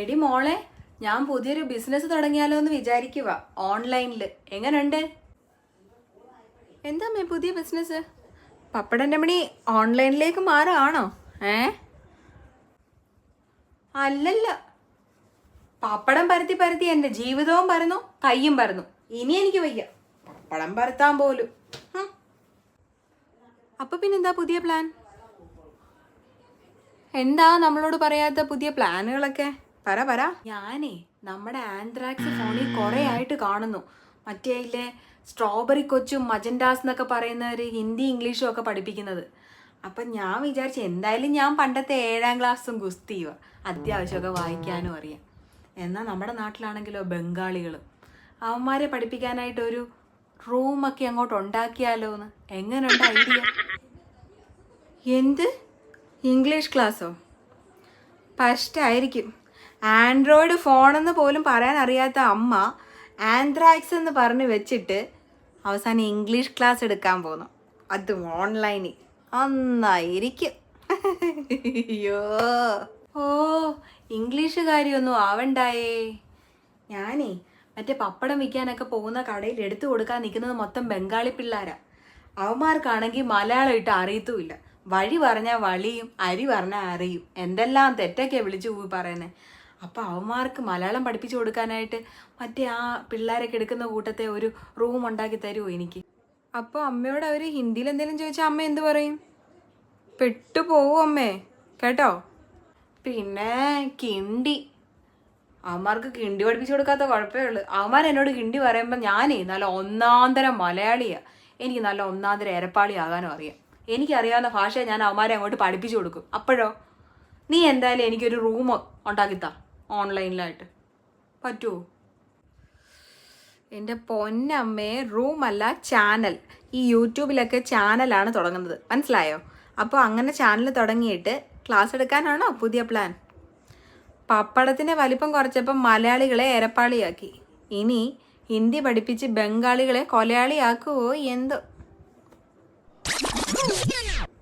എടി മോളെ, ഞാൻ പുതിയൊരു ബിസിനസ് തുടങ്ങിയാലോ എന്ന് വിചാരിക്കുക ഓൺലൈനിൽ. എങ്ങനെയുണ്ട്? എന്താ പുതിയ ബിസിനസ്? പപ്പടൻ്റെ മണി ഓൺലൈനിലേക്ക് മാറുകയാണോ? അല്ലല്ല, പപ്പടം പരത്തി പരത്തി എൻ്റെ ജീവിതവും പരന്നു, കയ്യും പരന്നു. ഇനി എനിക്ക് വയ്യ പപ്പടം പരത്താൻ പോലും. അപ്പൊ പിന്നെന്താ പുതിയ പ്ലാൻ? എന്താ നമ്മളോട് പറയാത്ത പുതിയ പ്ലാനുകളൊക്കെ? പറ. ഞാനേ നമ്മുടെ ആന്ത്രാക്സ് ഫോണിൽ കുറെ ആയിട്ട് കാണുന്നു. മറ്റേ ഇല്ലേ സ്ട്രോബെറി കൊച്ചും മജൻഡാസ് എന്നൊക്കെ പറയുന്നവർ ഹിന്ദി ഇംഗ്ലീഷും ഒക്കെ പഠിപ്പിക്കുന്നത്. അപ്പം ഞാൻ വിചാരിച്ചു എന്തായാലും ഞാൻ പണ്ടത്തെ 7ാം ക്ലാസ്സും ഗുസ്തിയുക, അത്യാവശ്യമൊക്കെ വായിക്കാനും അറിയാം. എന്നാൽ നമ്മുടെ നാട്ടിലാണെങ്കിലോ ബംഗാളികൾ, അവന്മാരെ പഠിപ്പിക്കാനായിട്ട് ഒരു റൂമൊക്കെ അങ്ങോട്ട് ഉണ്ടാക്കിയാലോ എന്ന്. എങ്ങനെയുണ്ട് ഐഡിയ? എന്ത് ഇംഗ്ലീഷ് ക്ലാസ്സോ? ഫസ്റ്റായിരിക്കും. ആൻഡ്രോയിഡ് ഫോണെന്ന് പോലും പറയാൻ അറിയാത്ത അമ്മ ആന്ത്രാക്സ് എന്ന് പറഞ്ഞ് വെച്ചിട്ട് അവസാനം ഇംഗ്ലീഷ് ക്ലാസ് എടുക്കാൻ പോകുന്നു, അതും ഓൺലൈനിൽ. അന്നായിരിക്കും. അയ്യോ, ഓ ഇംഗ്ലീഷ് കാര്യമൊന്നും ആവണ്ടായേ. ഞാനേ മറ്റേ പപ്പടം വിൽക്കാനൊക്കെ പോകുന്ന കടയിൽ എടുത്തു കൊടുക്കാൻ നിൽക്കുന്നത് മൊത്തം ബംഗാളി പിള്ളേരാ. അവന്മാർക്കാണെങ്കിൽ മലയാളം ഇട്ട് അറിയത്തുമില്ല. വഴി പറഞ്ഞാൽ വളിയും, അരി പറഞ്ഞാൽ അറിയും, എന്തെല്ലാം തെറ്റൊക്കെ വിളിച്ചു പോയി പറയുന്നത്. അപ്പോൾ അവന്മാർക്ക് മലയാളം പഠിപ്പിച്ചു കൊടുക്കാനായിട്ട് മറ്റേ ആ പിള്ളേരൊക്കെ എടുക്കുന്ന കൂട്ടത്തെ ഒരു റൂം ഉണ്ടാക്കി തരുമോ എനിക്ക്? അപ്പോൾ അമ്മയോട് അവർ ഹിന്ദിയിൽ എന്തെങ്കിലും ചോദിച്ചാൽ അമ്മ എന്ത് പറയും? പെട്ടുപോവും അമ്മേ, കേട്ടോ. പിന്നെ കിണ്ടി, അവന്മാർക്ക് കിണ്ടി പഠിപ്പിച്ചു കൊടുക്കാത്ത കുഴപ്പമേ ഉള്ളൂ. അവന്മാർ എന്നോട് കിണ്ടി പറയുമ്പോൾ ഞാനേ നല്ല ഒന്നാന്തരം മലയാളിയാണ്, എനിക്ക് നല്ല ഒന്നാന്തരം എരപ്പാളി ആകാനും അറിയാം. എനിക്കറിയാവുന്ന ഭാഷയെ ഞാൻ അവന്മാരെ അങ്ങോട്ട് പഠിപ്പിച്ചു കൊടുക്കും. അപ്പോഴോ നീ എന്തായാലും എനിക്കൊരു റൂം ഉണ്ടാക്കിത്താ ഓൺലൈനിലായിട്ട്. പറ്റുമോ? എൻ്റെ പൊന്നമ്മേ, റൂമല്ല ചാനൽ. ഈ യൂട്യൂബിലൊക്കെ ചാനലാണ് തുടങ്ങുന്നത്, മനസ്സിലായോ? അപ്പോൾ അങ്ങനെ ചാനൽ തുടങ്ങിയിട്ട് ക്ലാസ് എടുക്കാനാണോ പുതിയ പ്ലാൻ? പപ്പടത്തിൻ്റെ വലിപ്പം കുറച്ചപ്പം മലയാളികളെ എരപ്പാളിയാക്കി. ഇനി ഹിന്ദി പഠിപ്പിച്ച് ബംഗാളികളെ കൊലയാളിയാക്കുവോ എന്തോ.